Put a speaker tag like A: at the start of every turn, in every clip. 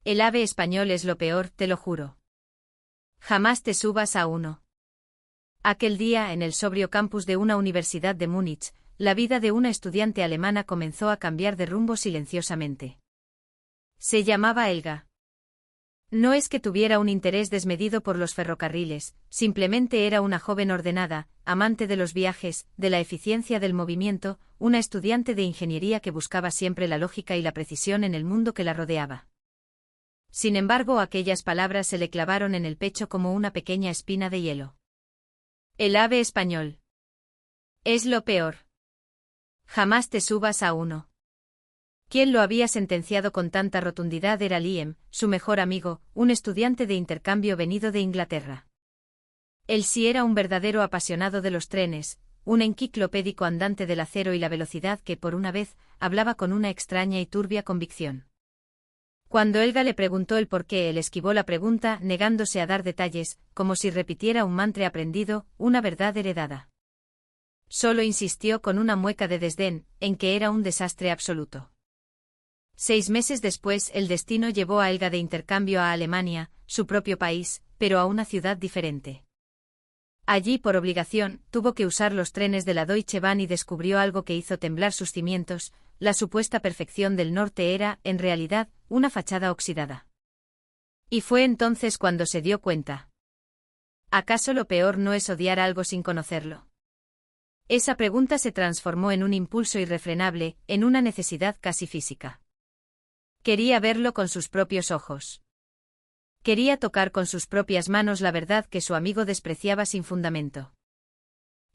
A: El ave español es lo peor, te lo juro. Jamás te subas a uno. Aquel día, en el sobrio campus de una universidad de Múnich, la vida de una estudiante alemana comenzó a cambiar de rumbo silenciosamente. Se llamaba Helga. No es que tuviera un interés desmedido por los ferrocarriles, simplemente era una joven ordenada, amante de los viajes, de la eficiencia del movimiento, una estudiante de ingeniería que buscaba siempre la lógica y la precisión en el mundo que la rodeaba. Sin embargo, aquellas palabras se le clavaron en el pecho como una pequeña espina de hielo. El ave español. Es lo peor. Jamás te subas a uno. Quien lo había sentenciado con tanta rotundidad era Liam, su mejor amigo, un estudiante de intercambio venido de Inglaterra. Él sí era un verdadero apasionado de los trenes, un enciclopédico andante del acero y la velocidad que, por una vez, hablaba con una extraña y turbia convicción. Cuando Helga le preguntó el por qué, él esquivó la pregunta, negándose a dar detalles, como si repitiera un mantra aprendido, una verdad heredada. Solo insistió con una mueca de desdén, en que era un desastre absoluto. 6 meses después, el destino llevó a Helga de intercambio a Alemania, su propio país, pero a una ciudad diferente. Allí, por obligación, tuvo que usar los trenes de la Deutsche Bahn y descubrió algo que hizo temblar sus cimientos: la supuesta perfección del norte era, en realidad, una fachada oxidada. Y fue entonces cuando se dio cuenta. ¿Acaso lo peor no es odiar algo sin conocerlo? Esa pregunta se transformó en un impulso irrefrenable, en una necesidad casi física. Quería verlo con sus propios ojos. Quería tocar con sus propias manos la verdad que su amigo despreciaba sin fundamento.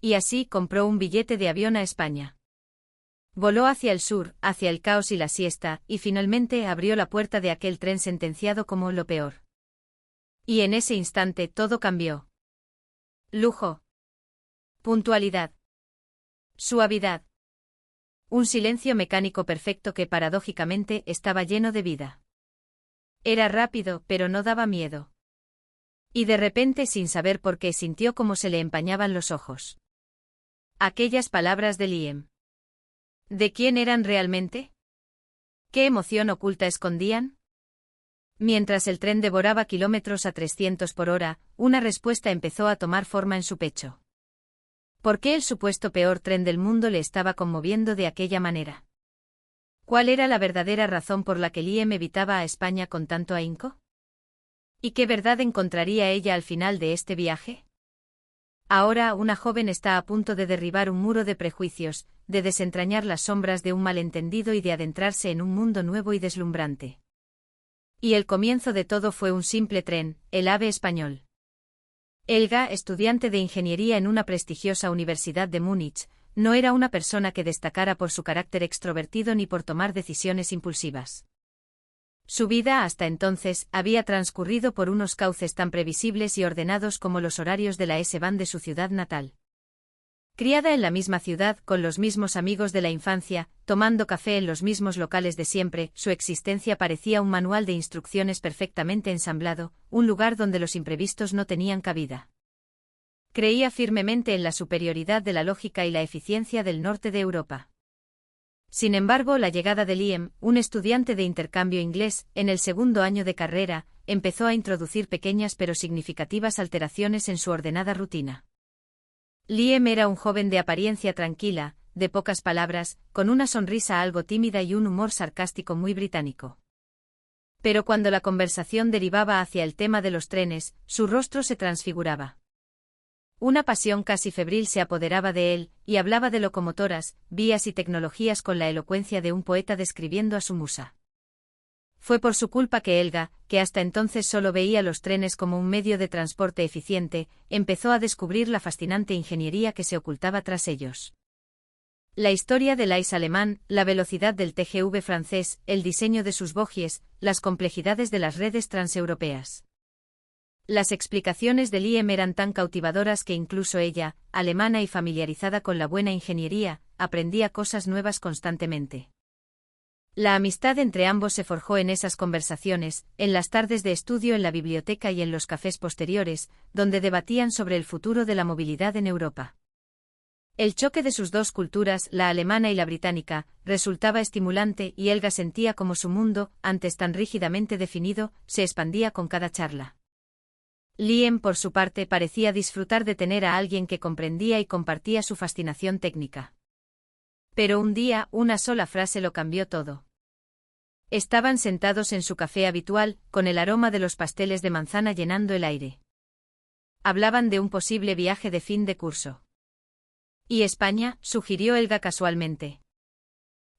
A: Y así compró un billete de avión a España. Voló hacia el sur, hacia el caos y la siesta, y finalmente abrió la puerta de aquel tren sentenciado como lo peor. Y en ese instante todo cambió. Lujo. Puntualidad. Suavidad. Un silencio mecánico perfecto que paradójicamente estaba lleno de vida. Era rápido, pero no daba miedo. Y de repente, sin saber por qué, sintió como se le empañaban los ojos. Aquellas palabras de Liam. ¿De quién eran realmente? ¿Qué emoción oculta escondían? Mientras el tren devoraba kilómetros a 300 por hora, una respuesta empezó a tomar forma en su pecho. ¿Por qué el supuesto peor tren del mundo le estaba conmoviendo de aquella manera? ¿Cuál era la verdadera razón por la que Liam evitaba a España con tanto ahínco? ¿Y qué verdad encontraría ella al final de este viaje? Ahora una joven está a punto de derribar un muro de prejuicios, de desentrañar las sombras de un malentendido y de adentrarse en un mundo nuevo y deslumbrante. Y el comienzo de todo fue un simple tren, el ave español. Helga, estudiante de ingeniería en una prestigiosa universidad de Múnich, no era una persona que destacara por su carácter extrovertido ni por tomar decisiones impulsivas. Su vida hasta entonces había transcurrido por unos cauces tan previsibles y ordenados como los horarios de la S-Bahn de su ciudad natal. Criada en la misma ciudad, con los mismos amigos de la infancia, tomando café en los mismos locales de siempre, su existencia parecía un manual de instrucciones perfectamente ensamblado, un lugar donde los imprevistos no tenían cabida. Creía firmemente en la superioridad de la lógica y la eficiencia del norte de Europa. Sin embargo, la llegada de Liam, un estudiante de intercambio inglés, en el segundo año de carrera, empezó a introducir pequeñas pero significativas alteraciones en su ordenada rutina. Liam era un joven de apariencia tranquila, de pocas palabras, con una sonrisa algo tímida y un humor sarcástico muy británico. Pero cuando la conversación derivaba hacia el tema de los trenes, su rostro se transfiguraba. Una pasión casi febril se apoderaba de él, y hablaba de locomotoras, vías y tecnologías con la elocuencia de un poeta describiendo a su musa. Fue por su culpa que Helga, que hasta entonces solo veía los trenes como un medio de transporte eficiente, empezó a descubrir la fascinante ingeniería que se ocultaba tras ellos. La historia del AIS alemán, la velocidad del TGV francés, el diseño de sus bogies, las complejidades de las redes transeuropeas. Las explicaciones de Liam eran tan cautivadoras que incluso ella, alemana y familiarizada con la buena ingeniería, aprendía cosas nuevas constantemente. La amistad entre ambos se forjó en esas conversaciones, en las tardes de estudio en la biblioteca y en los cafés posteriores, donde debatían sobre el futuro de la movilidad en Europa. El choque de sus dos culturas, la alemana y la británica, resultaba estimulante y Helga sentía como su mundo, antes tan rígidamente definido, se expandía con cada charla. Liam, por su parte, parecía disfrutar de tener a alguien que comprendía y compartía su fascinación técnica. Pero un día, una sola frase lo cambió todo. Estaban sentados en su café habitual, con el aroma de los pasteles de manzana llenando el aire. Hablaban de un posible viaje de fin de curso. ¿Y España?, sugirió Helga casualmente.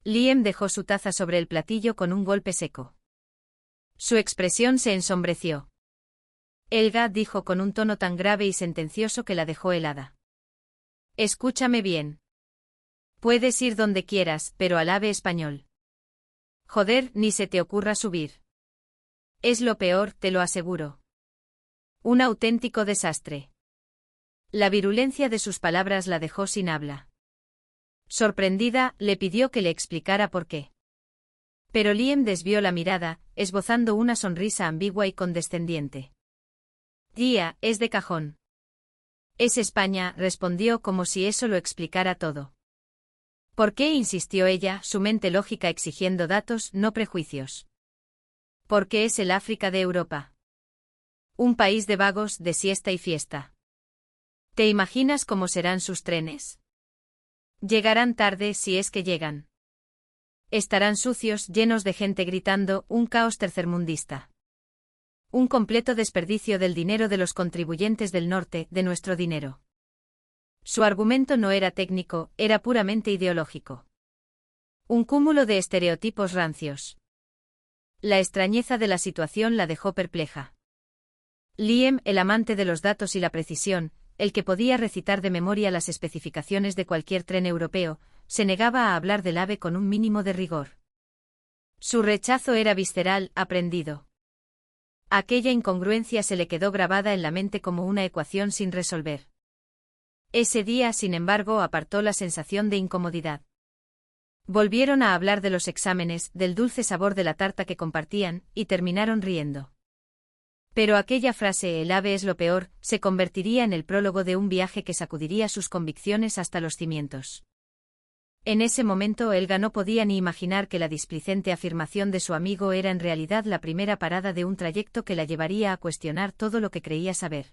A: Liam dejó su taza sobre el platillo con un golpe seco. Su expresión se ensombreció. Helga, dijo con un tono tan grave y sentencioso que la dejó helada. Escúchame bien. Puedes ir donde quieras, pero al AVE español. Joder, ni se te ocurra subir. Es lo peor, te lo aseguro. Un auténtico desastre. La virulencia de sus palabras la dejó sin habla. Sorprendida, le pidió que le explicara por qué. Pero Liam desvió la mirada, esbozando una sonrisa ambigua y condescendiente. Tía, es de cajón. Es España, respondió como si eso lo explicara todo. ¿Por qué?, insistió ella, su mente lógica exigiendo datos, no prejuicios. Porque es el África de Europa. Un país de vagos, de siesta y fiesta. ¿Te imaginas cómo serán sus trenes? Llegarán tarde si es que llegan. Estarán sucios, llenos de gente gritando, un caos tercermundista. Un completo desperdicio del dinero de los contribuyentes del norte, de nuestro dinero. Su argumento no era técnico, era puramente ideológico. Un cúmulo de estereotipos rancios. La extrañeza de la situación la dejó perpleja. Liam, el amante de los datos y la precisión, el que podía recitar de memoria las especificaciones de cualquier tren europeo, se negaba a hablar del AVE con un mínimo de rigor. Su rechazo era visceral, aprendido. Aquella incongruencia se le quedó grabada en la mente como una ecuación sin resolver. Ese día, sin embargo, apartó la sensación de incomodidad. Volvieron a hablar de los exámenes, del dulce sabor de la tarta que compartían, y terminaron riendo. Pero aquella frase, el AVE es lo peor, se convertiría en el prólogo de un viaje que sacudiría sus convicciones hasta los cimientos. En ese momento Helga no podía ni imaginar que la displicente afirmación de su amigo era en realidad la primera parada de un trayecto que la llevaría a cuestionar todo lo que creía saber.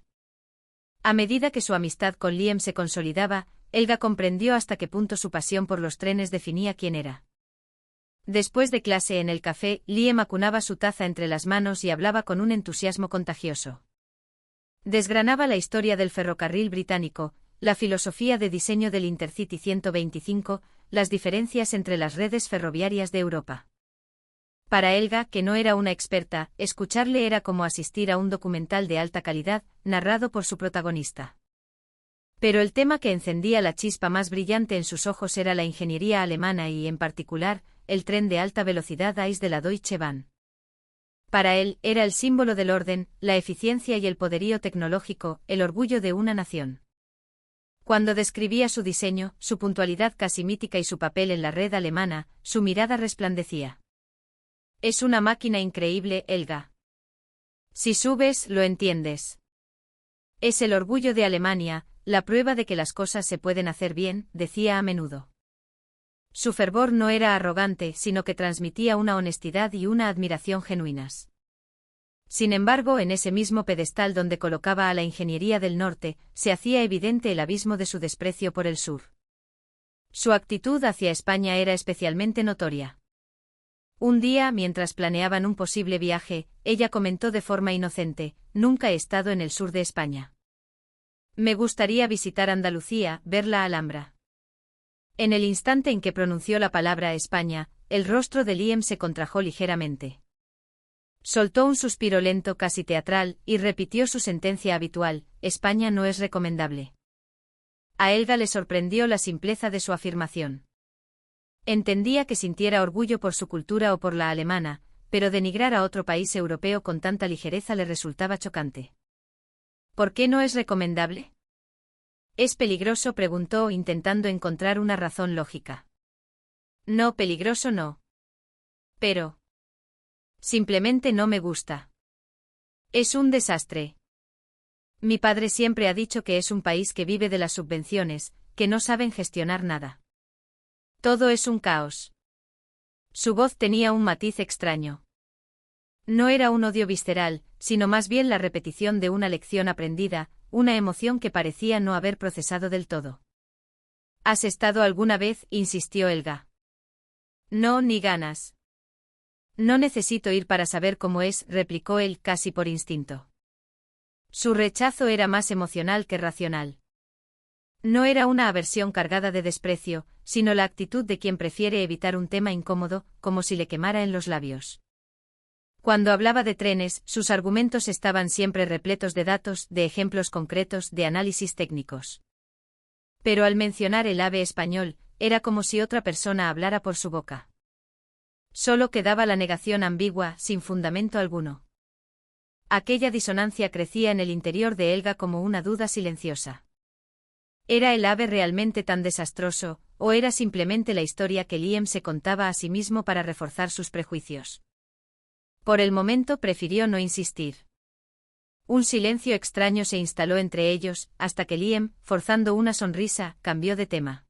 A: A medida que su amistad con Liam se consolidaba, Helga comprendió hasta qué punto su pasión por los trenes definía quién era. Después de clase en el café, Liam acunaba su taza entre las manos y hablaba con un entusiasmo contagioso. Desgranaba la historia del ferrocarril británico, la filosofía de diseño del Intercity 125, las diferencias entre las redes ferroviarias de Europa. Para Helga, que no era una experta, escucharle era como asistir a un documental de alta calidad, narrado por su protagonista. Pero el tema que encendía la chispa más brillante en sus ojos era la ingeniería alemana y, en particular, el tren de alta velocidad AIS de la Deutsche Bahn. Para él, era el símbolo del orden, la eficiencia y el poderío tecnológico, el orgullo de una nación. Cuando describía su diseño, su puntualidad casi mítica y su papel en la red alemana, su mirada resplandecía. Es una máquina increíble, Helga. Si subes, lo entiendes. Es el orgullo de Alemania, la prueba de que las cosas se pueden hacer bien, decía a menudo. Su fervor no era arrogante, sino que transmitía una honestidad y una admiración genuinas. Sin embargo, en ese mismo pedestal donde colocaba a la ingeniería del norte, se hacía evidente el abismo de su desprecio por el sur. Su actitud hacia España era especialmente notoria. Un día, mientras planeaban un posible viaje, ella comentó de forma inocente: «Nunca he estado en el sur de España. Me gustaría visitar Andalucía, ver la Alhambra». En el instante en que pronunció la palabra España, el rostro de Liam se contrajo ligeramente. Soltó un suspiro lento, casi teatral, y repitió su sentencia habitual: «España no es recomendable». A Helga le sorprendió la simpleza de su afirmación. Entendía que sintiera orgullo por su cultura o por la alemana, pero denigrar a otro país europeo con tanta ligereza le resultaba chocante. ¿Por qué no es recomendable? ¿Es peligroso?, preguntó, intentando encontrar una razón lógica. No, peligroso no. Pero... simplemente no me gusta. Es un desastre. Mi padre siempre ha dicho que es un país que vive de las subvenciones, que no saben gestionar nada. Todo es un caos. Su voz tenía un matiz extraño. No era un odio visceral, sino más bien la repetición de una lección aprendida, una emoción que parecía no haber procesado del todo. ¿Has estado alguna vez?, insistió Helga. No, ni ganas. No necesito ir para saber cómo es, replicó él casi por instinto. Su rechazo era más emocional que racional. No era una aversión cargada de desprecio, sino la actitud de quien prefiere evitar un tema incómodo, como si le quemara en los labios. Cuando hablaba de trenes, sus argumentos estaban siempre repletos de datos, de ejemplos concretos, de análisis técnicos. Pero al mencionar el AVE español, era como si otra persona hablara por su boca. Solo quedaba la negación ambigua, sin fundamento alguno. Aquella disonancia crecía en el interior de Helga como una duda silenciosa. ¿Era el AVE realmente tan desastroso, o era simplemente la historia que Liam se contaba a sí mismo para reforzar sus prejuicios? Por el momento prefirió no insistir. Un silencio extraño se instaló entre ellos, hasta que Liam, forzando una sonrisa, cambió de tema.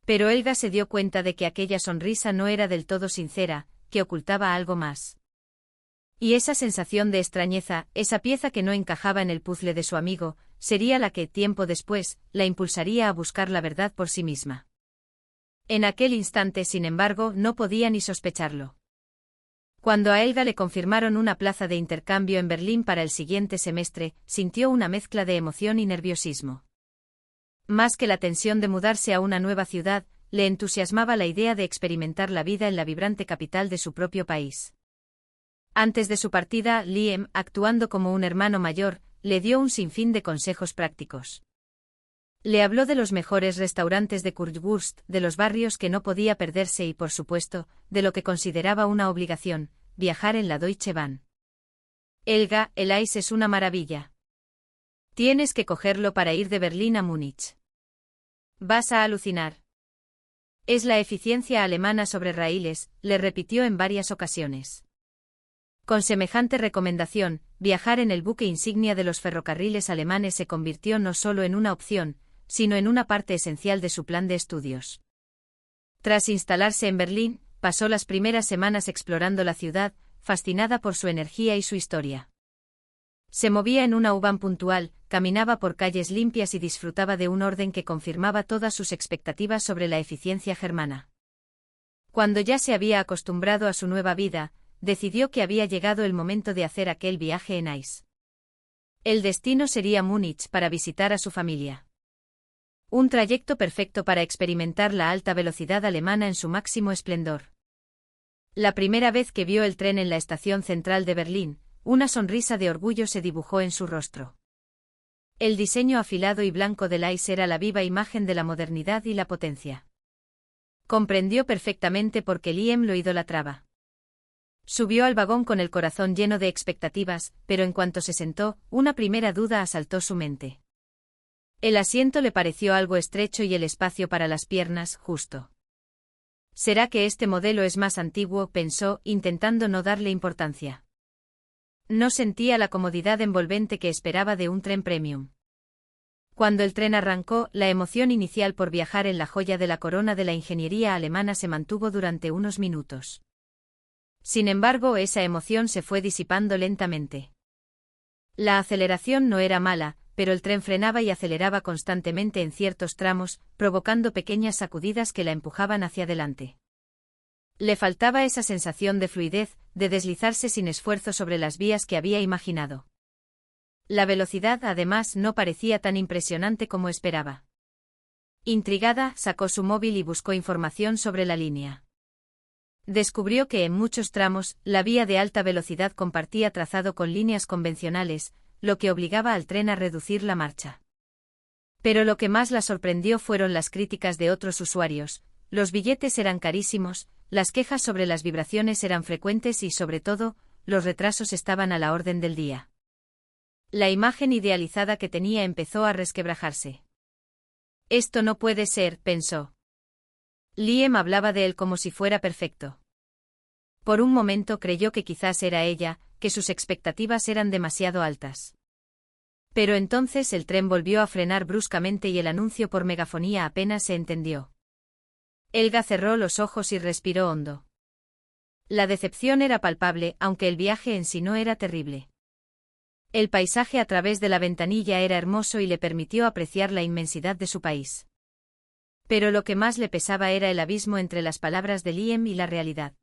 A: Pero Helga se dio cuenta de que aquella sonrisa no era del todo sincera, que ocultaba algo más. Y esa sensación de extrañeza, esa pieza que no encajaba en el puzzle de su amigo, sería la que, tiempo después, la impulsaría a buscar la verdad por sí misma. En aquel instante, sin embargo, no podía ni sospecharlo. Cuando a Helga le confirmaron una plaza de intercambio en Berlín para el siguiente semestre, sintió una mezcla de emoción y nerviosismo. Más que la tensión de mudarse a una nueva ciudad, le entusiasmaba la idea de experimentar la vida en la vibrante capital de su propio país. Antes de su partida, Liam, actuando como un hermano mayor, le dio un sinfín de consejos prácticos. Le habló de los mejores restaurantes de Currywurst, de los barrios que no podía perderse y, por supuesto, de lo que consideraba una obligación, viajar en la Deutsche Bahn. Helga, el ICE es una maravilla. Tienes que cogerlo para ir de Berlín a Múnich. Vas a alucinar. Es la eficiencia alemana sobre raíles, le repitió en varias ocasiones. Con semejante recomendación, viajar en el buque insignia de los ferrocarriles alemanes se convirtió no solo en una opción, sino en una parte esencial de su plan de estudios. Tras instalarse en Berlín, pasó las primeras semanas explorando la ciudad, fascinada por su energía y su historia. Se movía en una U-Bahn puntual, caminaba por calles limpias y disfrutaba de un orden que confirmaba todas sus expectativas sobre la eficiencia germana. Cuando ya se había acostumbrado a su nueva vida, decidió que había llegado el momento de hacer aquel viaje en ICE. El destino sería Múnich para visitar a su familia. Un trayecto perfecto para experimentar la alta velocidad alemana en su máximo esplendor. La primera vez que vio el tren en la estación central de Berlín, una sonrisa de orgullo se dibujó en su rostro. El diseño afilado y blanco del ICE era la viva imagen de la modernidad y la potencia. Comprendió perfectamente por qué Liam lo idolatraba. Subió al vagón con el corazón lleno de expectativas, pero en cuanto se sentó, una primera duda asaltó su mente. El asiento le pareció algo estrecho y el espacio para las piernas, justo. ¿Será que este modelo es más antiguo?, pensó, intentando no darle importancia. No sentía la comodidad envolvente que esperaba de un tren premium. Cuando el tren arrancó, la emoción inicial por viajar en la joya de la corona de la ingeniería alemana se mantuvo durante unos minutos. Sin embargo, esa emoción se fue disipando lentamente. La aceleración no era mala, pero el tren frenaba y aceleraba constantemente en ciertos tramos, provocando pequeñas sacudidas que la empujaban hacia adelante. Le faltaba esa sensación de fluidez, de deslizarse sin esfuerzo sobre las vías que había imaginado. La velocidad, además, no parecía tan impresionante como esperaba. Intrigada, sacó su móvil y buscó información sobre la línea. Descubrió que en muchos tramos, la vía de alta velocidad compartía trazado con líneas convencionales, lo que obligaba al tren a reducir la marcha. Pero lo que más la sorprendió fueron las críticas de otros usuarios. Los billetes eran carísimos, las quejas sobre las vibraciones eran frecuentes y, sobre todo, los retrasos estaban a la orden del día. La imagen idealizada que tenía empezó a resquebrajarse. Esto no puede ser, pensó. Liam hablaba de él como si fuera perfecto. Por un momento creyó que quizás era ella, que sus expectativas eran demasiado altas. Pero entonces el tren volvió a frenar bruscamente y el anuncio por megafonía apenas se entendió. Helga cerró los ojos y respiró hondo. La decepción era palpable, aunque el viaje en sí no era terrible. El paisaje a través de la ventanilla era hermoso y le permitió apreciar la inmensidad de su país. Pero lo que más le pesaba era el abismo entre las palabras de Liam y la realidad.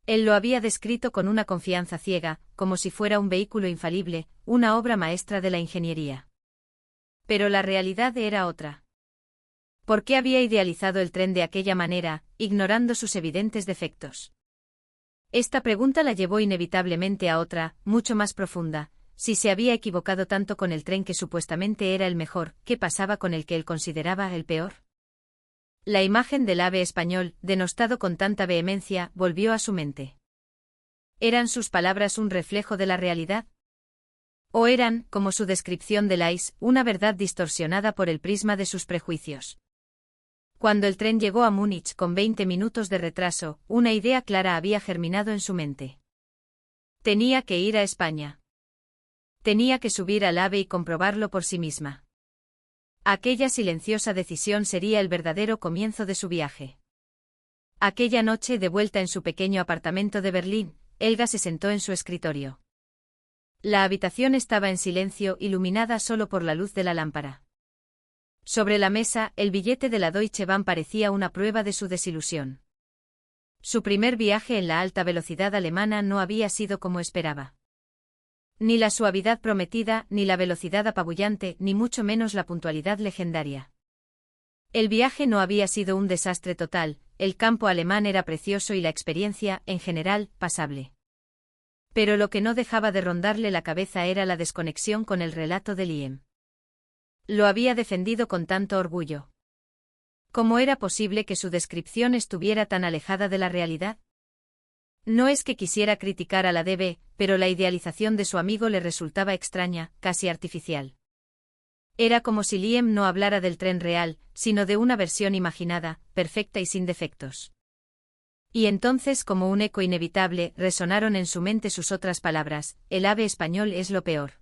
A: Él lo había descrito con una confianza ciega, como si fuera un vehículo infalible, una obra maestra de la ingeniería. Pero la realidad era otra. ¿Por qué había idealizado el tren de aquella manera, ignorando sus evidentes defectos? Esta pregunta la llevó inevitablemente a otra, mucho más profunda. Si se había equivocado tanto con el tren que supuestamente era el mejor, ¿qué pasaba con el que él consideraba el peor? La imagen del ave español, denostado con tanta vehemencia, volvió a su mente. ¿Eran sus palabras un reflejo de la realidad? ¿O eran, como su descripción del Ice, una verdad distorsionada por el prisma de sus prejuicios? Cuando el tren llegó a Múnich con 20 minutos de retraso, una idea clara había germinado en su mente. Tenía que ir a España. Tenía que subir al AVE y comprobarlo por sí misma. Aquella silenciosa decisión sería el verdadero comienzo de su viaje. Aquella noche, de vuelta en su pequeño apartamento de Berlín, Helga se sentó en su escritorio. La habitación estaba en silencio, iluminada solo por la luz de la lámpara. Sobre la mesa, el billete de la Deutsche Bahn parecía una prueba de su desilusión. Su primer viaje en la alta velocidad alemana no había sido como esperaba. Ni la suavidad prometida, ni la velocidad apabullante, ni mucho menos la puntualidad legendaria. El viaje no había sido un desastre total, el campo alemán era precioso y la experiencia, en general, pasable. Pero lo que no dejaba de rondarle la cabeza era la desconexión con el relato de Liam. Lo había defendido con tanto orgullo. ¿Cómo era posible que su descripción estuviera tan alejada de la realidad? No es que quisiera criticar a la DB, pero la idealización de su amigo le resultaba extraña, casi artificial. Era como si Liam no hablara del tren real, sino de una versión imaginada, perfecta y sin defectos. Y entonces, como un eco inevitable, resonaron en su mente sus otras palabras: el ave español es lo peor.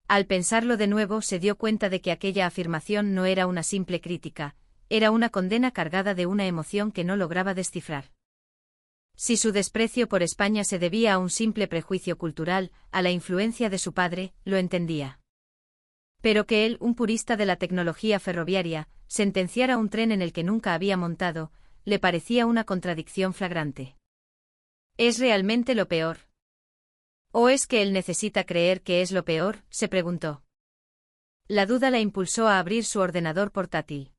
A: Al pensarlo de nuevo, se dio cuenta de que aquella afirmación no era una simple crítica, era una condena cargada de una emoción que no lograba descifrar. Si su desprecio por España se debía a un simple prejuicio cultural, a la influencia de su padre, lo entendía. Pero que él, un purista de la tecnología ferroviaria, sentenciara un tren en el que nunca había montado, le parecía una contradicción flagrante. ¿Es realmente lo peor? ¿O es que él necesita creer que es lo peor?, se preguntó. La duda la impulsó a abrir su ordenador portátil.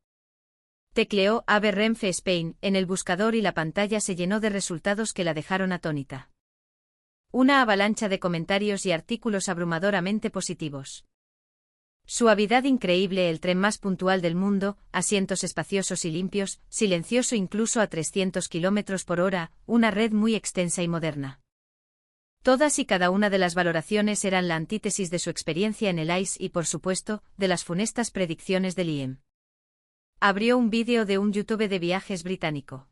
A: Tecleó AVE Renfe Spain en el buscador y la pantalla se llenó de resultados que la dejaron atónita. Una avalancha de comentarios y artículos abrumadoramente positivos. Suavidad increíble, el tren más puntual del mundo, asientos espaciosos y limpios, silencioso incluso a 300 km/h, una red muy extensa y moderna. Todas y cada una de las valoraciones eran la antítesis de su experiencia en el Ice y, por supuesto, de las funestas predicciones de Liam. Abrió un vídeo de un YouTube de viajes británico.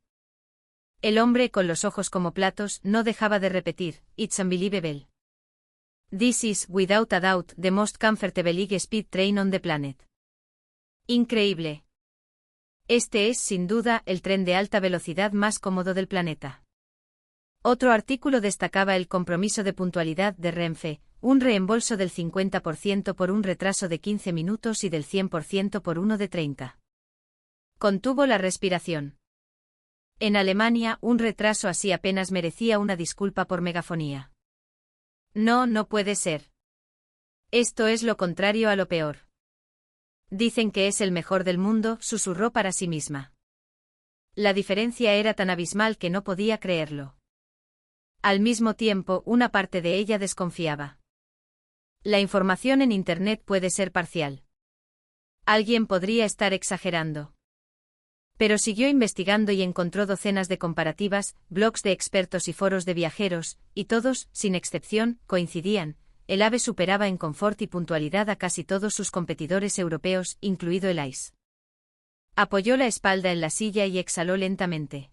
A: El hombre, con los ojos como platos, no dejaba de repetir: "It's unbelievable. This is, without a doubt, the most comfortable high-speed train on the planet". Increíble. Este es, sin duda, el tren de alta velocidad más cómodo del planeta. Otro artículo destacaba el compromiso de puntualidad de Renfe, un reembolso del 50% por un retraso de 15 minutos y del 100% por uno de 30. Contuvo la respiración. En Alemania, un retraso así apenas merecía una disculpa por megafonía. No, no puede ser. Esto es lo contrario a lo peor. Dicen que es el mejor del mundo, susurró para sí misma. La diferencia era tan abismal que no podía creerlo. Al mismo tiempo, una parte de ella desconfiaba. La información en Internet puede ser parcial. Alguien podría estar exagerando. Pero siguió investigando y encontró docenas de comparativas, blogs de expertos y foros de viajeros, y todos, sin excepción, coincidían: el AVE superaba en confort y puntualidad a casi todos sus competidores europeos, incluido el Ice. Apoyó la espalda en la silla y exhaló lentamente.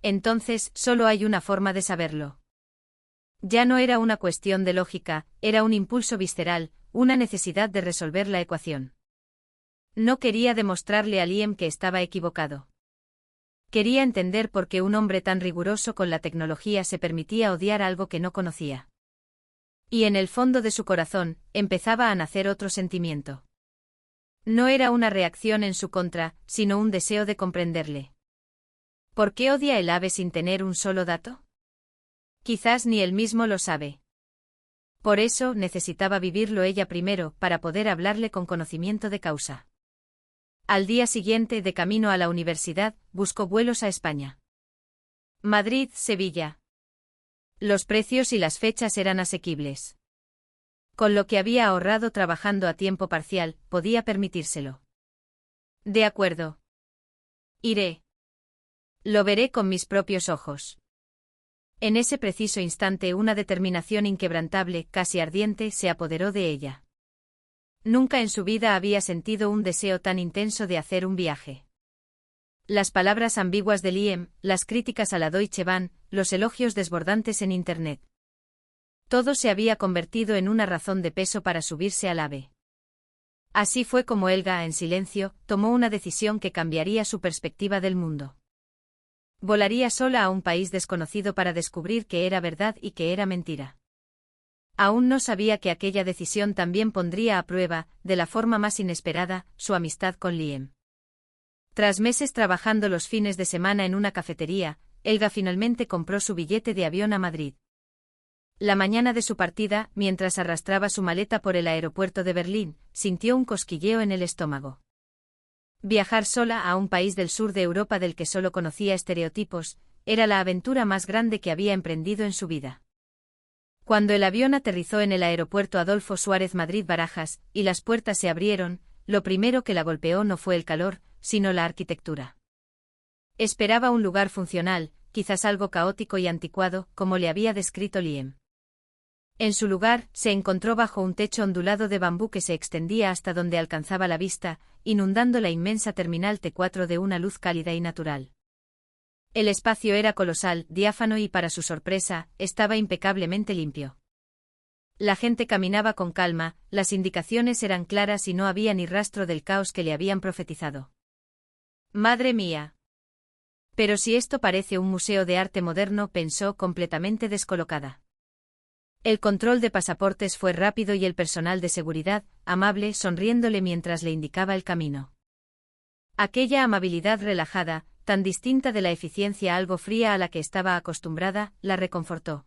A: Entonces, solo hay una forma de saberlo. Ya no era una cuestión de lógica, era un impulso visceral, una necesidad de resolver la ecuación. No quería demostrarle a Liam que estaba equivocado. Quería entender por qué un hombre tan riguroso con la tecnología se permitía odiar algo que no conocía. Y en el fondo de su corazón, empezaba a nacer otro sentimiento. No era una reacción en su contra, sino un deseo de comprenderle. ¿Por qué odia el ave sin tener un solo dato? Quizás ni él mismo lo sabe. Por eso necesitaba vivirlo ella primero para poder hablarle con conocimiento de causa. Al día siguiente, de camino a la universidad, buscó vuelos a España. Madrid, Sevilla. Los precios y las fechas eran asequibles. Con lo que había ahorrado trabajando a tiempo parcial, podía permitírselo. De acuerdo. Iré. Lo veré con mis propios ojos. En ese preciso instante una determinación inquebrantable, casi ardiente, se apoderó de ella. Nunca en su vida había sentido un deseo tan intenso de hacer un viaje. Las palabras ambiguas de Liam, las críticas a la Deutsche Bahn, los elogios desbordantes en Internet. Todo se había convertido en una razón de peso para subirse al ave. Así fue como Helga, en silencio, tomó una decisión que cambiaría su perspectiva del mundo. Volaría sola a un país desconocido para descubrir que era verdad y que era mentira. Aún no sabía que aquella decisión también pondría a prueba, de la forma más inesperada, su amistad con Liam. Tras meses trabajando los fines de semana en una cafetería, Helga finalmente compró su billete de avión a Madrid. La mañana de su partida, mientras arrastraba su maleta por el aeropuerto de Berlín, sintió un cosquilleo en el estómago. Viajar sola a un país del sur de Europa del que solo conocía estereotipos, era la aventura más grande que había emprendido en su vida. Cuando el avión aterrizó en el aeropuerto Adolfo Suárez Madrid-Barajas, y las puertas se abrieron, lo primero que la golpeó no fue el calor, sino la arquitectura. Esperaba un lugar funcional, quizás algo caótico y anticuado, como le había descrito Liam. En su lugar, se encontró bajo un techo ondulado de bambú que se extendía hasta donde alcanzaba la vista, inundando la inmensa terminal T4 de una luz cálida y natural. El espacio era colosal, diáfano y, para su sorpresa, estaba impecablemente limpio. La gente caminaba con calma, las indicaciones eran claras y no había ni rastro del caos que le habían profetizado. ¡Madre mía! Pero si esto parece un museo de arte moderno, pensó, completamente descolocada. El control de pasaportes fue rápido y el personal de seguridad, amable, sonriéndole mientras le indicaba el camino. Aquella amabilidad relajada, tan distinta de la eficiencia algo fría a la que estaba acostumbrada, la reconfortó.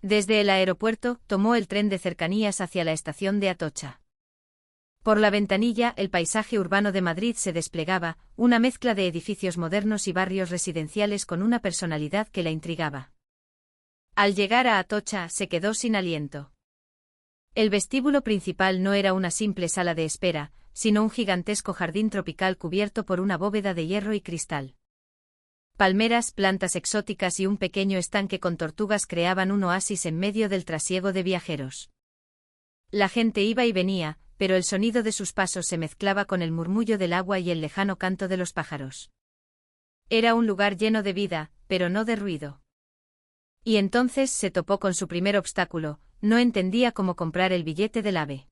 A: Desde el aeropuerto, tomó el tren de cercanías hacia la estación de Atocha. Por la ventanilla, el paisaje urbano de Madrid se desplegaba, una mezcla de edificios modernos y barrios residenciales con una personalidad que la intrigaba. Al llegar a Atocha, se quedó sin aliento. El vestíbulo principal no era una simple sala de espera, sino un gigantesco jardín tropical cubierto por una bóveda de hierro y cristal. Palmeras, plantas exóticas y un pequeño estanque con tortugas creaban un oasis en medio del trasiego de viajeros. La gente iba y venía, pero el sonido de sus pasos se mezclaba con el murmullo del agua y el lejano canto de los pájaros. Era un lugar lleno de vida, pero no de ruido. Y entonces se topó con su primer obstáculo, no entendía cómo comprar el billete del AVE.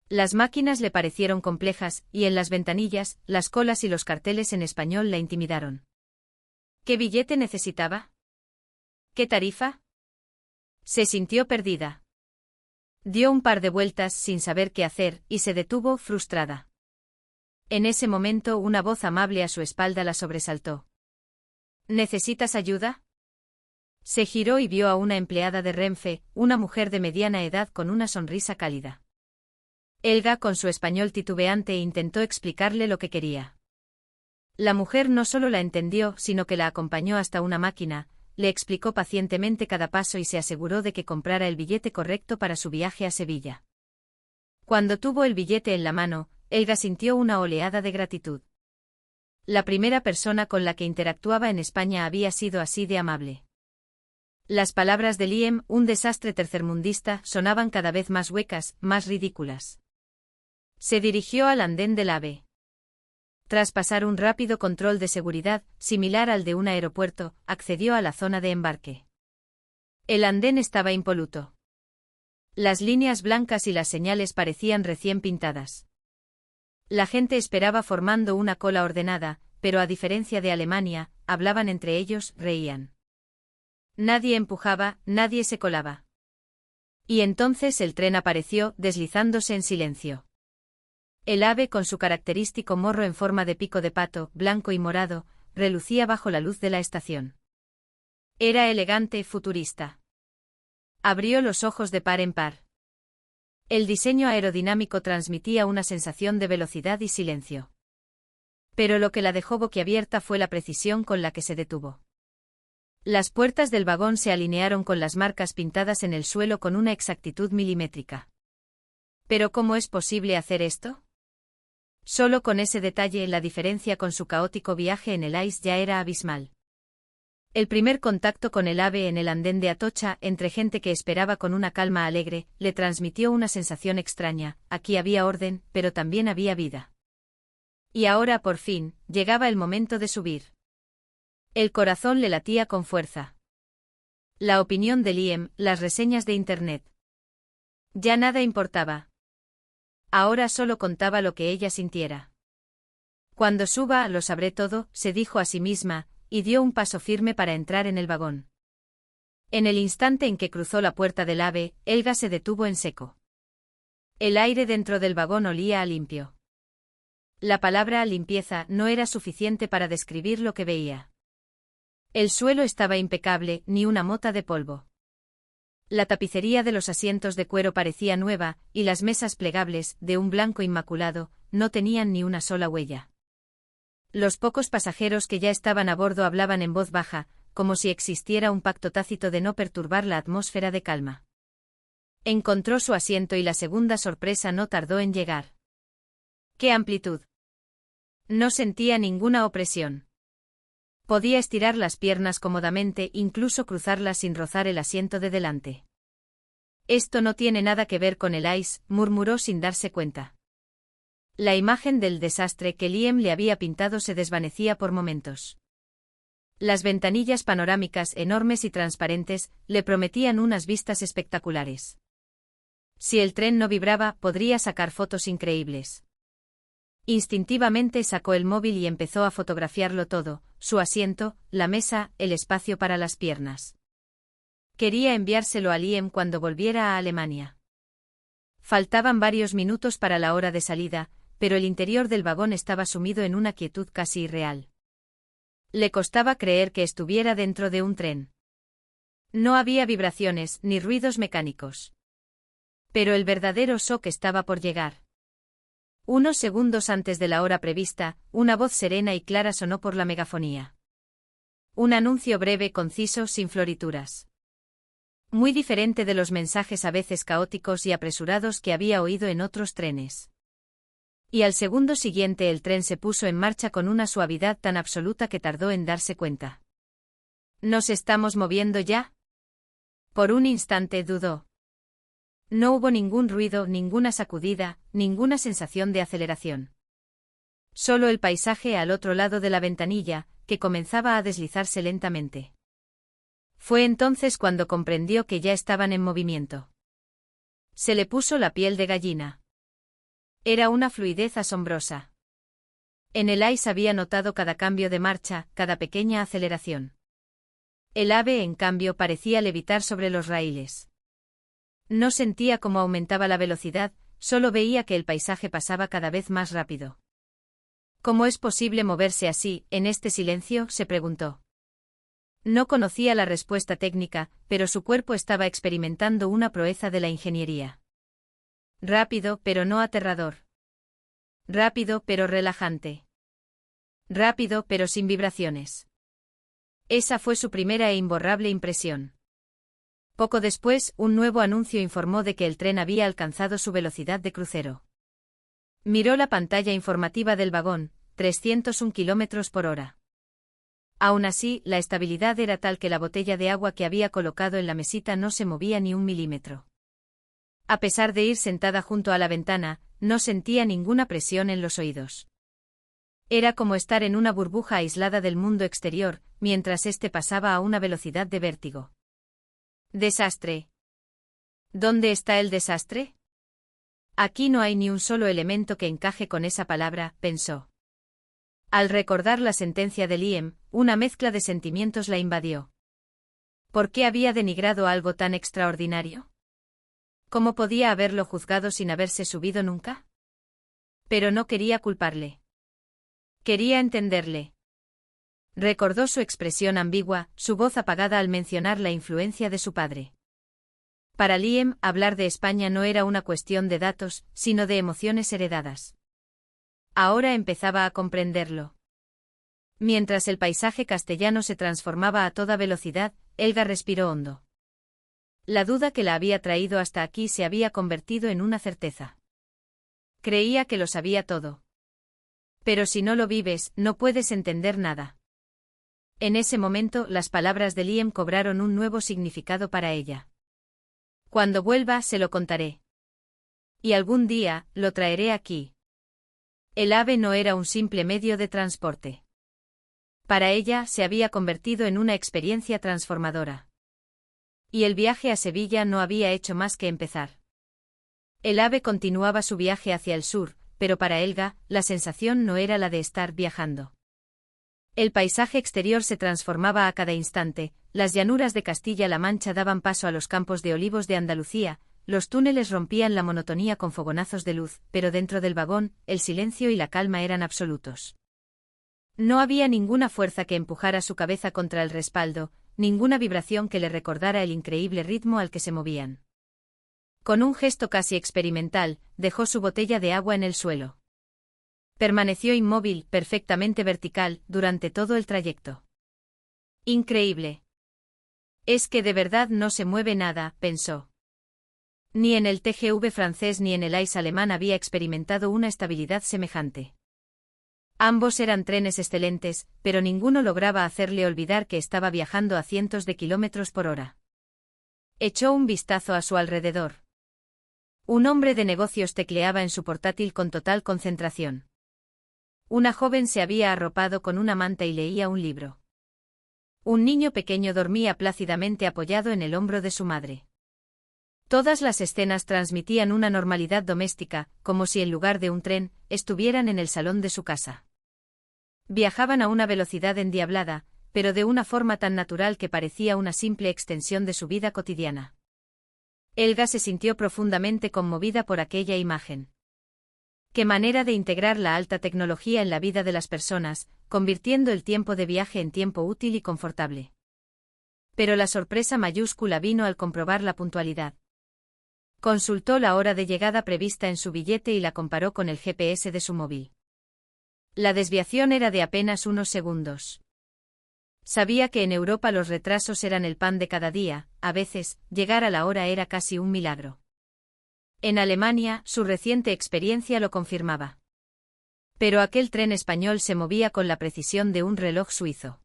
A: Las máquinas le parecieron complejas, y en las ventanillas, las colas y los carteles en español la intimidaron. ¿Qué billete necesitaba? ¿Qué tarifa? Se sintió perdida. Dio un par de vueltas sin saber qué hacer, y se detuvo, frustrada. En ese momento una voz amable a su espalda la sobresaltó. ¿Necesitas ayuda? Se giró y vio a una empleada de Renfe, una mujer de mediana edad con una sonrisa cálida. Helga, con su español titubeante, intentó explicarle lo que quería. La mujer no solo la entendió, sino que la acompañó hasta una máquina, le explicó pacientemente cada paso y se aseguró de que comprara el billete correcto para su viaje a Sevilla. Cuando tuvo el billete en la mano, Helga sintió una oleada de gratitud. La primera persona con la que interactuaba en España había sido así de amable. Las palabras de Liam, un desastre tercermundista, sonaban cada vez más huecas, más ridículas. Se dirigió al andén del AVE. Tras pasar un rápido control de seguridad, similar al de un aeropuerto, accedió a la zona de embarque. El andén estaba impoluto. Las líneas blancas y las señales parecían recién pintadas. La gente esperaba formando una cola ordenada, pero a diferencia de Alemania, hablaban entre ellos, reían. Nadie empujaba, nadie se colaba. Y entonces el tren apareció, deslizándose en silencio. El ave, con su característico morro en forma de pico de pato, blanco y morado, relucía bajo la luz de la estación. Era elegante, futurista. Abrió los ojos de par en par. El diseño aerodinámico transmitía una sensación de velocidad y silencio. Pero lo que la dejó boquiabierta fue la precisión con la que se detuvo. Las puertas del vagón se alinearon con las marcas pintadas en el suelo con una exactitud milimétrica. ¿Pero cómo es posible hacer esto? Solo con ese detalle la diferencia con su caótico viaje en el ICE ya era abismal. El primer contacto con el ave en el andén de Atocha, entre gente que esperaba con una calma alegre, le transmitió una sensación extraña. Aquí había orden, pero también había vida. Y ahora, por fin, llegaba el momento de subir. El corazón le latía con fuerza. La opinión de Liam, las reseñas de Internet. Ya nada importaba. Ahora solo contaba lo que ella sintiera. Cuando suba, lo sabré todo, se dijo a sí misma, y dio un paso firme para entrar en el vagón. En el instante en que cruzó la puerta del ave, Helga se detuvo en seco. El aire dentro del vagón olía a limpio. La palabra limpieza no era suficiente para describir lo que veía. El suelo estaba impecable, ni una mota de polvo. La tapicería de los asientos de cuero parecía nueva, y las mesas plegables, de un blanco inmaculado, no tenían ni una sola huella. Los pocos pasajeros que ya estaban a bordo hablaban en voz baja, como si existiera un pacto tácito de no perturbar la atmósfera de calma. Encontró su asiento y la segunda sorpresa no tardó en llegar. ¡Qué amplitud! No sentía ninguna opresión. Podía estirar las piernas cómodamente, incluso cruzarlas sin rozar el asiento de delante. Esto no tiene nada que ver con el ICE, murmuró sin darse cuenta. La imagen del desastre que Liam le había pintado se desvanecía por momentos. Las ventanillas panorámicas enormes y transparentes le prometían unas vistas espectaculares. Si el tren no vibraba, podría sacar fotos increíbles. Instintivamente sacó el móvil y empezó a fotografiarlo todo, su asiento, la mesa, el espacio para las piernas. Quería enviárselo a Liam cuando volviera a Alemania. Faltaban varios minutos para la hora de salida, pero el interior del vagón estaba sumido en una quietud casi irreal. Le costaba creer que estuviera dentro de un tren. No había vibraciones ni ruidos mecánicos. Pero el verdadero shock estaba por llegar. Unos segundos antes de la hora prevista, una voz serena y clara sonó por la megafonía. Un anuncio breve, conciso, sin florituras. Muy diferente de los mensajes a veces caóticos y apresurados que había oído en otros trenes. Y al segundo siguiente el tren se puso en marcha con una suavidad tan absoluta que tardó en darse cuenta. ¿Nos estamos moviendo ya? Por un instante dudó. No hubo ningún ruido, ninguna sacudida, ninguna sensación de aceleración. Solo el paisaje al otro lado de la ventanilla, que comenzaba a deslizarse lentamente. Fue entonces cuando comprendió que ya estaban en movimiento. Se le puso la piel de gallina. Era una fluidez asombrosa. En el ICE había notado cada cambio de marcha, cada pequeña aceleración. El ave, en cambio, parecía levitar sobre los raíles. No sentía cómo aumentaba la velocidad, solo veía que el paisaje pasaba cada vez más rápido. ¿Cómo es posible moverse así, en este silencio?, se preguntó. No conocía la respuesta técnica, pero su cuerpo estaba experimentando una proeza de la ingeniería. Rápido, pero no aterrador. Rápido, pero relajante. Rápido, pero sin vibraciones. Esa fue su primera e imborrable impresión. Poco después, un nuevo anuncio informó de que el tren había alcanzado su velocidad de crucero. Miró la pantalla informativa del vagón, 301 km por hora. Aún así, la estabilidad era tal que la botella de agua que había colocado en la mesita no se movía ni un milímetro. A pesar de ir sentada junto a la ventana, no sentía ninguna presión en los oídos. Era como estar en una burbuja aislada del mundo exterior, mientras éste pasaba a una velocidad de vértigo. Desastre. ¿Dónde está el desastre? Aquí no hay ni un solo elemento que encaje con esa palabra, pensó. Al recordar la sentencia de Liam, una mezcla de sentimientos la invadió. ¿Por qué había denigrado algo tan extraordinario? ¿Cómo podía haberlo juzgado sin haberse subido nunca? Pero no quería culparle. Quería entenderle. Recordó su expresión ambigua, su voz apagada al mencionar la influencia de su padre. Para Liam, hablar de España no era una cuestión de datos, sino de emociones heredadas. Ahora empezaba a comprenderlo. Mientras el paisaje castellano se transformaba a toda velocidad, Helga respiró hondo. La duda que la había traído hasta aquí se había convertido en una certeza. Creía que lo sabía todo. Pero si no lo vives, no puedes entender nada. En ese momento, las palabras de Liam cobraron un nuevo significado para ella. Cuando vuelva, se lo contaré. Y algún día, lo traeré aquí. El AVE no era un simple medio de transporte. Para ella, se había convertido en una experiencia transformadora. Y el viaje a Sevilla no había hecho más que empezar. El AVE continuaba su viaje hacia el sur, pero para Helga, la sensación no era la de estar viajando. El paisaje exterior se transformaba a cada instante, las llanuras de Castilla-La Mancha daban paso a los campos de olivos de Andalucía, los túneles rompían la monotonía con fogonazos de luz, pero dentro del vagón, el silencio y la calma eran absolutos. No había ninguna fuerza que empujara su cabeza contra el respaldo, ninguna vibración que le recordara el increíble ritmo al que se movían. Con un gesto casi experimental, dejó su botella de agua en el suelo. Permaneció inmóvil, perfectamente vertical, durante todo el trayecto. Increíble. Es que de verdad no se mueve nada, pensó. Ni en el TGV francés ni en el AIS alemán había experimentado una estabilidad semejante. Ambos eran trenes excelentes, pero ninguno lograba hacerle olvidar que estaba viajando a cientos de kilómetros por hora. Echó un vistazo a su alrededor. Un hombre de negocios tecleaba en su portátil con total concentración. Una joven se había arropado con una manta y leía un libro. Un niño pequeño dormía plácidamente apoyado en el hombro de su madre. Todas las escenas transmitían una normalidad doméstica, como si en lugar de un tren, estuvieran en el salón de su casa. Viajaban a una velocidad endiablada, pero de una forma tan natural que parecía una simple extensión de su vida cotidiana. Helga se sintió profundamente conmovida por aquella imagen. Qué manera de integrar la alta tecnología en la vida de las personas, convirtiendo el tiempo de viaje en tiempo útil y confortable. Pero la sorpresa mayúscula vino al comprobar la puntualidad. Consultó la hora de llegada prevista en su billete y la comparó con el GPS de su móvil. La desviación era de apenas unos segundos. Sabía que en Europa los retrasos eran el pan de cada día, a veces, llegar a la hora era casi un milagro. En Alemania, su reciente experiencia lo confirmaba. Pero aquel tren español se movía con la precisión de un reloj suizo.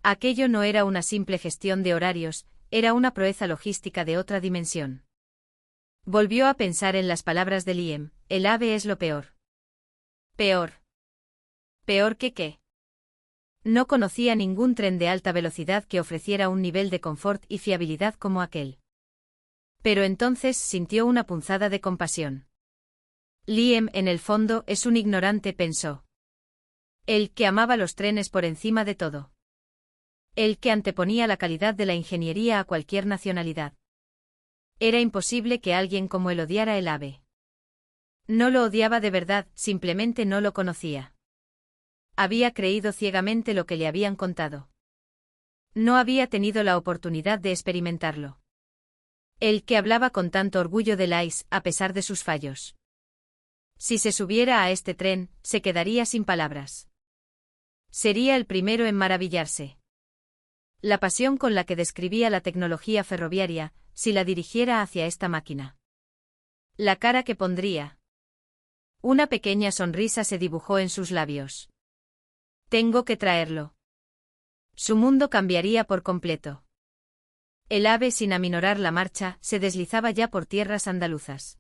A: Aquello no era una simple gestión de horarios, era una proeza logística de otra dimensión. Volvió a pensar en las palabras de Liam: el AVE es lo peor. ¿Peor? ¿Peor que qué? No conocía ningún tren de alta velocidad que ofreciera un nivel de confort y fiabilidad como aquel. Pero entonces sintió una punzada de compasión. Liam, en el fondo, es un ignorante, pensó. El que amaba los trenes por encima de todo. El que anteponía la calidad de la ingeniería a cualquier nacionalidad. Era imposible que alguien como él odiara el AVE. No lo odiaba de verdad, simplemente no lo conocía. Había creído ciegamente lo que le habían contado. No había tenido la oportunidad de experimentarlo. El que hablaba con tanto orgullo del AIS, a pesar de sus fallos. Si se subiera a este tren, se quedaría sin palabras. Sería el primero en maravillarse. La pasión con la que describía la tecnología ferroviaria, si la dirigiera hacia esta máquina. La cara que pondría. Una pequeña sonrisa se dibujó en sus labios. Tengo que traerlo. Su mundo cambiaría por completo. El AVE, sin aminorar la marcha, se deslizaba ya por tierras andaluzas.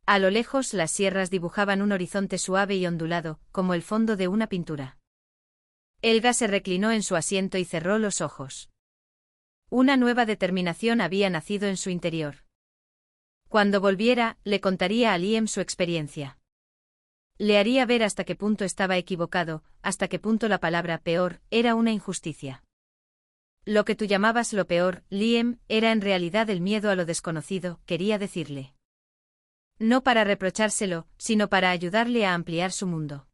A: A lo lejos las sierras dibujaban un horizonte suave y ondulado, como el fondo de una pintura. Helga se reclinó en su asiento y cerró los ojos. Una nueva determinación había nacido en su interior. Cuando volviera, le contaría a Liam su experiencia. Le haría ver hasta qué punto estaba equivocado, hasta qué punto la palabra peor era una injusticia. Lo que tú llamabas lo peor, Liam, era en realidad el miedo a lo desconocido, quería decirle. No para reprochárselo, sino para ayudarle a ampliar su mundo.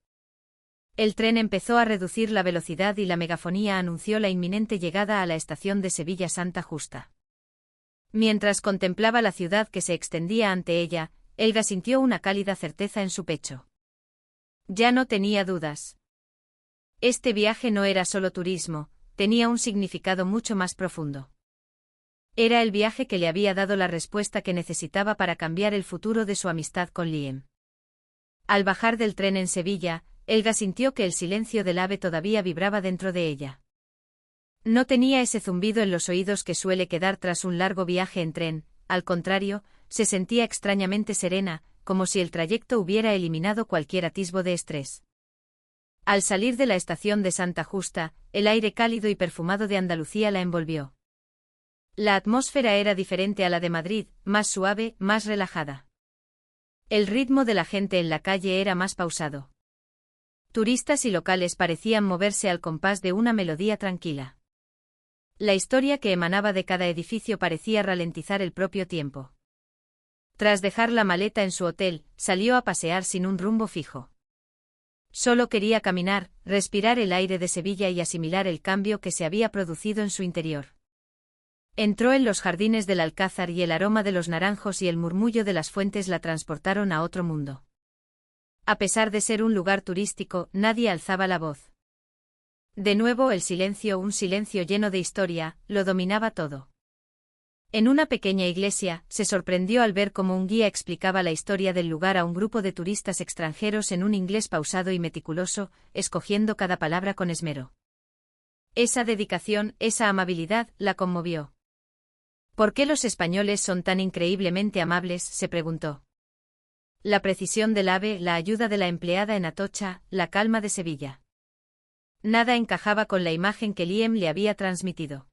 A: El tren empezó a reducir la velocidad y la megafonía anunció la inminente llegada a la estación de Sevilla Santa Justa. Mientras contemplaba la ciudad que se extendía ante ella, Elga sintió una cálida certeza en su pecho. Ya no tenía dudas. Este viaje no era solo turismo, tenía un significado mucho más profundo. Era el viaje que le había dado la respuesta que necesitaba para cambiar el futuro de su amistad con Liam. Al bajar del tren en Sevilla, Elga sintió que el silencio del AVE todavía vibraba dentro de ella. No tenía ese zumbido en los oídos que suele quedar tras un largo viaje en tren, al contrario, se sentía extrañamente serena, como si el trayecto hubiera eliminado cualquier atisbo de estrés. Al salir de la estación de Santa Justa, el aire cálido y perfumado de Andalucía la envolvió. La atmósfera era diferente a la de Madrid, más suave, más relajada. El ritmo de la gente en la calle era más pausado. Turistas y locales parecían moverse al compás de una melodía tranquila. La historia que emanaba de cada edificio parecía ralentizar el propio tiempo. Tras dejar la maleta en su hotel, salió a pasear sin un rumbo fijo. Solo quería caminar, respirar el aire de Sevilla y asimilar el cambio que se había producido en su interior. Entró en los jardines del Alcázar y el aroma de los naranjos y el murmullo de las fuentes la transportaron a otro mundo. A pesar de ser un lugar turístico, nadie alzaba la voz. De nuevo el silencio, un silencio lleno de historia, lo dominaba todo. En una pequeña iglesia, se sorprendió al ver cómo un guía explicaba la historia del lugar a un grupo de turistas extranjeros en un inglés pausado y meticuloso, escogiendo cada palabra con esmero. Esa dedicación, esa amabilidad, la conmovió. ¿Por qué los españoles son tan increíblemente amables?, se preguntó. La precisión del AVE, la ayuda de la empleada en Atocha, la calma de Sevilla. Nada encajaba con la imagen que Liam le había transmitido.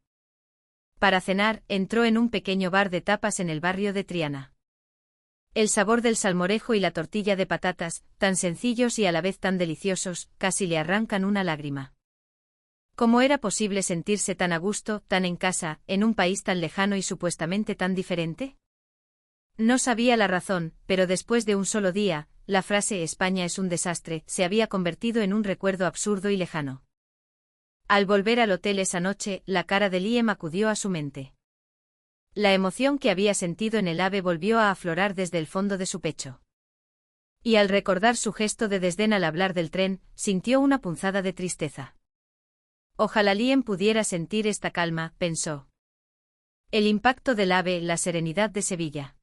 A: Para cenar, entró en un pequeño bar de tapas en el barrio de Triana. El sabor del salmorejo y la tortilla de patatas, tan sencillos y a la vez tan deliciosos, casi le arrancan una lágrima. ¿Cómo era posible sentirse tan a gusto, tan en casa, en un país tan lejano y supuestamente tan diferente? No sabía la razón, pero después de un solo día, la frase «España es un desastre» se había convertido en un recuerdo absurdo y lejano. Al volver al hotel esa noche, la cara de Liam acudió a su mente. La emoción que había sentido en el AVE volvió a aflorar desde el fondo de su pecho. Y al recordar su gesto de desdén al hablar del tren, sintió una punzada de tristeza. Ojalá Liam pudiera sentir esta calma, pensó. El impacto del AVE, la serenidad de Sevilla.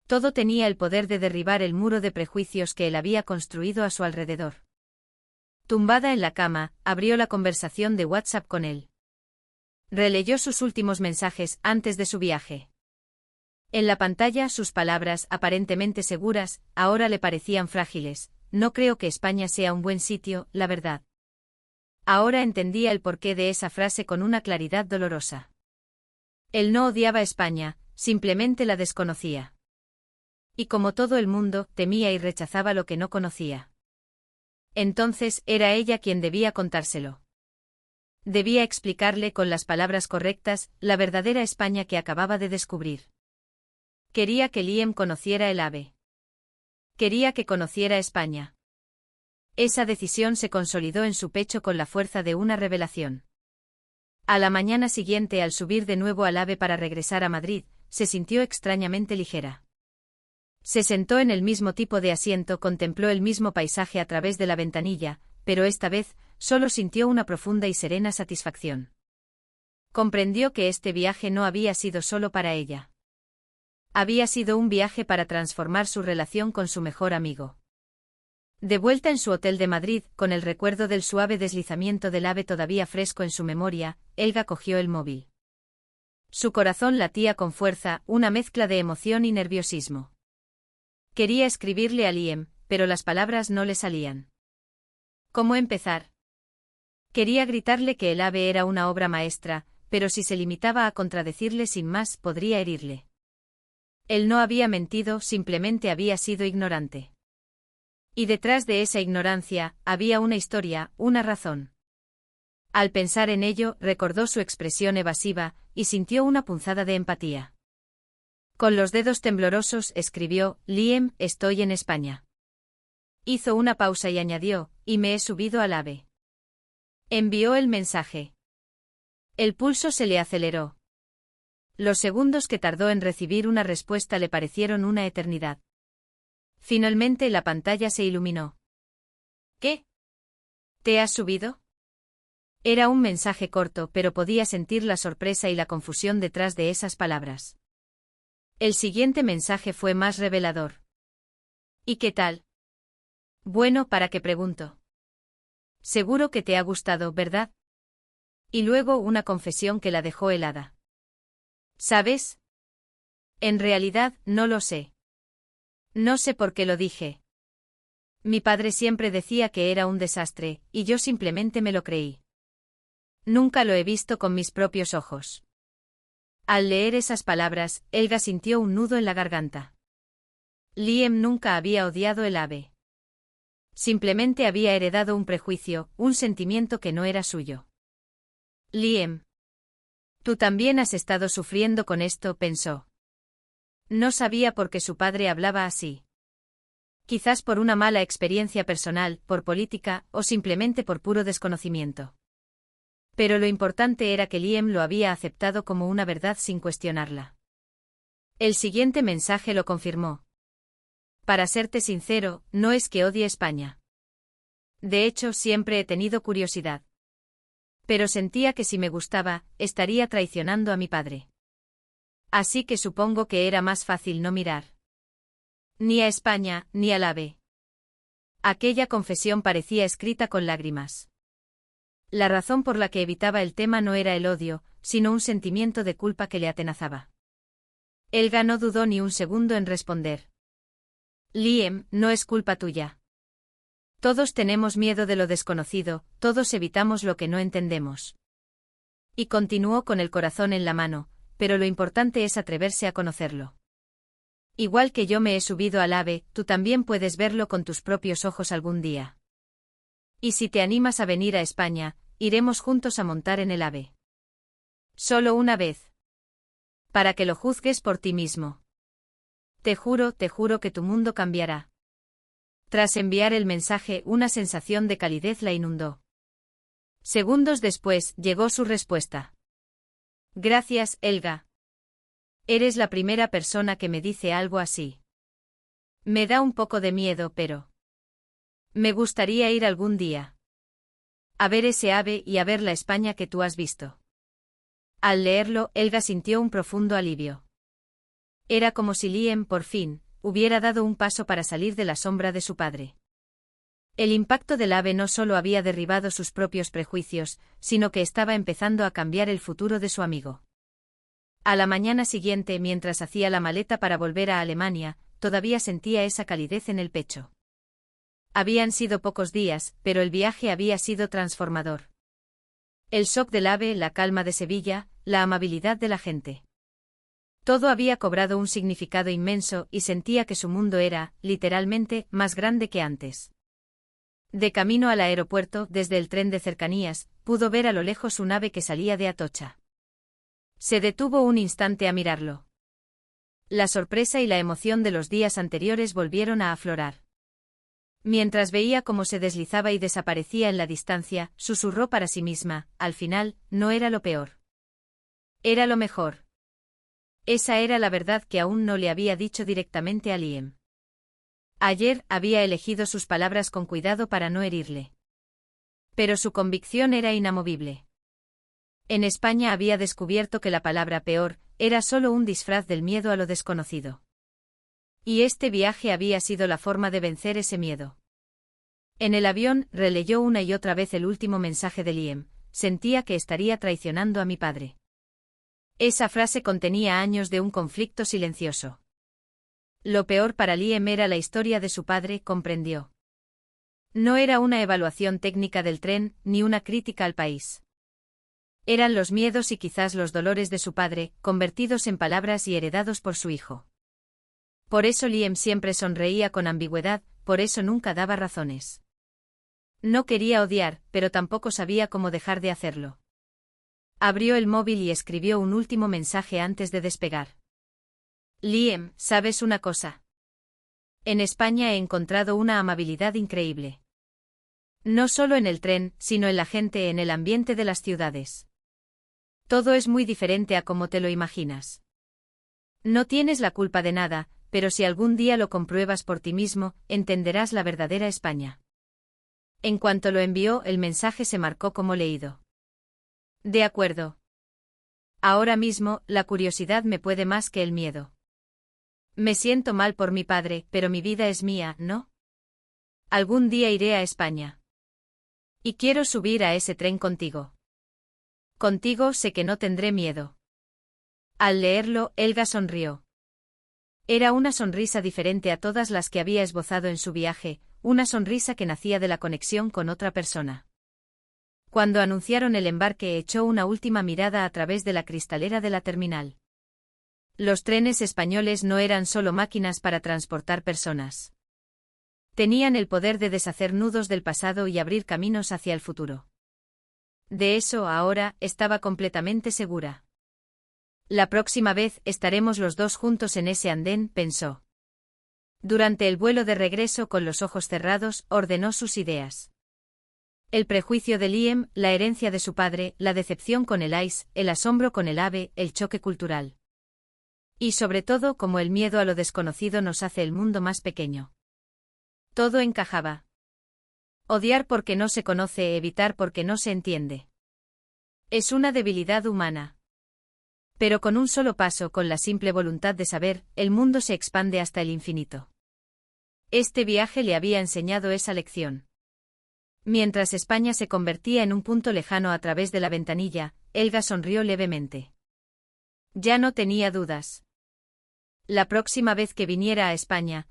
A: Todo tenía el poder de derribar el muro de prejuicios que él había construido a su alrededor. Tumbada en la cama, abrió la conversación de WhatsApp con él. Releyó sus últimos mensajes antes de su viaje. En la pantalla sus palabras, aparentemente seguras, ahora le parecían frágiles. No creo que España sea un buen sitio, la verdad. Ahora entendía el porqué de esa frase con una claridad dolorosa. Él no odiaba España, simplemente la desconocía. Y como todo el mundo, temía y rechazaba lo que no conocía. Entonces, era ella quien debía contárselo. Debía explicarle con las palabras correctas, la verdadera España que acababa de descubrir. Quería que Liam conociera el AVE. Quería que conociera España. Esa decisión se consolidó en su pecho con la fuerza de una revelación. A la mañana siguiente, al subir de nuevo al AVE para regresar a Madrid, se sintió extrañamente ligera. Se sentó en el mismo tipo de asiento, contempló el mismo paisaje a través de la ventanilla, pero esta vez, solo sintió una profunda y serena satisfacción. Comprendió que este viaje no había sido solo para ella. Había sido un viaje para transformar su relación con su mejor amigo. De vuelta en su hotel de Madrid, con el recuerdo del suave deslizamiento del AVE todavía fresco en su memoria, Elga cogió el móvil. Su corazón latía con fuerza, una mezcla de emoción y nerviosismo. Quería escribirle a Liam, pero las palabras no le salían. ¿Cómo empezar? Quería gritarle que el AVE era una obra maestra, pero si se limitaba a contradecirle sin más, podría herirle. Él no había mentido, simplemente había sido ignorante. Y detrás de esa ignorancia, había una historia, una razón. Al pensar en ello, recordó su expresión evasiva, y sintió una punzada de empatía. Con los dedos temblorosos escribió: Liam, estoy en España. Hizo una pausa y añadió: y me he subido al AVE. Envió el mensaje. El pulso se le aceleró. Los segundos que tardó en recibir una respuesta le parecieron una eternidad. Finalmente la pantalla se iluminó. ¿Qué? ¿Te has subido? Era un mensaje corto, pero podía sentir la sorpresa y la confusión detrás de esas palabras. El siguiente mensaje fue más revelador. ¿Y qué tal? Bueno, ¿para qué pregunto? Seguro que te ha gustado, ¿verdad? Y luego una confesión que la dejó helada. ¿Sabes? En realidad, no lo sé. No sé por qué lo dije. Mi padre siempre decía que era un desastre, y yo simplemente me lo creí. Nunca lo he visto con mis propios ojos. Al leer esas palabras, Helga sintió un nudo en la garganta. Liam nunca había odiado el AVE. Simplemente había heredado un prejuicio, un sentimiento que no era suyo. Liam. Tú también has estado sufriendo con esto, pensó. No sabía por qué su padre hablaba así. Quizás por una mala experiencia personal, por política, o simplemente por puro desconocimiento. Pero lo importante era que Liam lo había aceptado como una verdad sin cuestionarla. El siguiente mensaje lo confirmó. Para serte sincero, no es que odie España. De hecho, siempre he tenido curiosidad. Pero sentía que si me gustaba, estaría traicionando a mi padre. Así que supongo que era más fácil no mirar. Ni a España, ni al AVE. Aquella confesión parecía escrita con lágrimas. La razón por la que evitaba el tema no era el odio, sino un sentimiento de culpa que le atenazaba. Helga no dudó ni un segundo en responder. Liam, no es culpa tuya. Todos tenemos miedo de lo desconocido, todos evitamos lo que no entendemos. Y continuó con el corazón en la mano, pero lo importante es atreverse a conocerlo. Igual que yo me he subido al AVE, tú también puedes verlo con tus propios ojos algún día. Y si te animas a venir a España, iremos juntos a montar en el AVE. Solo una vez. Para que lo juzgues por ti mismo. Te juro que tu mundo cambiará. Tras enviar el mensaje, una sensación de calidez la inundó. Segundos después, llegó su respuesta. Gracias, Helga. Eres la primera persona que me dice algo así. Me da un poco de miedo, pero me gustaría ir algún día. A ver ese AVE y a ver la España que tú has visto. Al leerlo, Helga sintió un profundo alivio. Era como si Liam, por fin, hubiera dado un paso para salir de la sombra de su padre. El impacto del AVE no solo había derribado sus propios prejuicios, sino que estaba empezando a cambiar el futuro de su amigo. A la mañana siguiente, mientras hacía la maleta para volver a Alemania, todavía sentía esa calidez en el pecho. Habían sido pocos días, pero el viaje había sido transformador. El shock del AVE, la calma de Sevilla, la amabilidad de la gente. Todo había cobrado un significado inmenso y sentía que su mundo era, literalmente, más grande que antes. De camino al aeropuerto, desde el tren de cercanías, pudo ver a lo lejos un AVE que salía de Atocha. Se detuvo un instante a mirarlo. La sorpresa y la emoción de los días anteriores volvieron a aflorar. Mientras veía cómo se deslizaba y desaparecía en la distancia, susurró para sí misma: al final, no era lo peor. Era lo mejor. Esa era la verdad que aún no le había dicho directamente a Liam. Ayer había elegido sus palabras con cuidado para no herirle. Pero su convicción era inamovible. En España había descubierto que la palabra peor era solo un disfraz del miedo a lo desconocido. Y este viaje había sido la forma de vencer ese miedo. En el avión, releyó una y otra vez el último mensaje de Liam: sentía que estaría traicionando a mi padre. Esa frase contenía años de un conflicto silencioso. Lo peor para Liam era la historia de su padre, comprendió. No era una evaluación técnica del tren, ni una crítica al país. Eran los miedos y quizás los dolores de su padre, convertidos en palabras y heredados por su hijo. Por eso Liam siempre sonreía con ambigüedad, por eso nunca daba razones. No quería odiar, pero tampoco sabía cómo dejar de hacerlo. Abrió el móvil y escribió un último mensaje antes de despegar. Liam, ¿sabes una cosa? En España he encontrado una amabilidad increíble. No solo en el tren, sino en la gente, en el ambiente de las ciudades. Todo es muy diferente a como te lo imaginas. No tienes la culpa de nada, pero si algún día lo compruebas por ti mismo, entenderás la verdadera España. En cuanto lo envió, el mensaje se marcó como leído. De acuerdo. Ahora mismo, la curiosidad me puede más que el miedo. Me siento mal por mi padre, pero mi vida es mía, ¿no? Algún día iré a España. Y quiero subir a ese tren contigo. Contigo sé que no tendré miedo. Al leerlo, Helga sonrió. Era una sonrisa diferente a todas las que había esbozado en su viaje, una sonrisa que nacía de la conexión con otra persona. Cuando anunciaron el embarque, echó una última mirada a través de la cristalera de la terminal. Los trenes españoles no eran solo máquinas para transportar personas. Tenían el poder de deshacer nudos del pasado y abrir caminos hacia el futuro. De eso ahora estaba completamente segura. La próxima vez estaremos los dos juntos en ese andén, pensó. Durante el vuelo de regreso, con los ojos cerrados, ordenó sus ideas. El prejuicio de Liam, la herencia de su padre, la decepción con el ice, el asombro con el ave, el choque cultural. Y sobre todo, como el miedo a lo desconocido nos hace el mundo más pequeño. Todo encajaba. Odiar porque no se conoce, evitar porque no se entiende. Es una debilidad humana. Pero con un solo paso, con la simple voluntad de saber, el mundo se expande hasta el infinito. Este viaje le había enseñado esa lección. Mientras España se convertía en un punto lejano a través de la ventanilla, Helga sonrió levemente. Ya no tenía dudas. La próxima vez que viniera a España,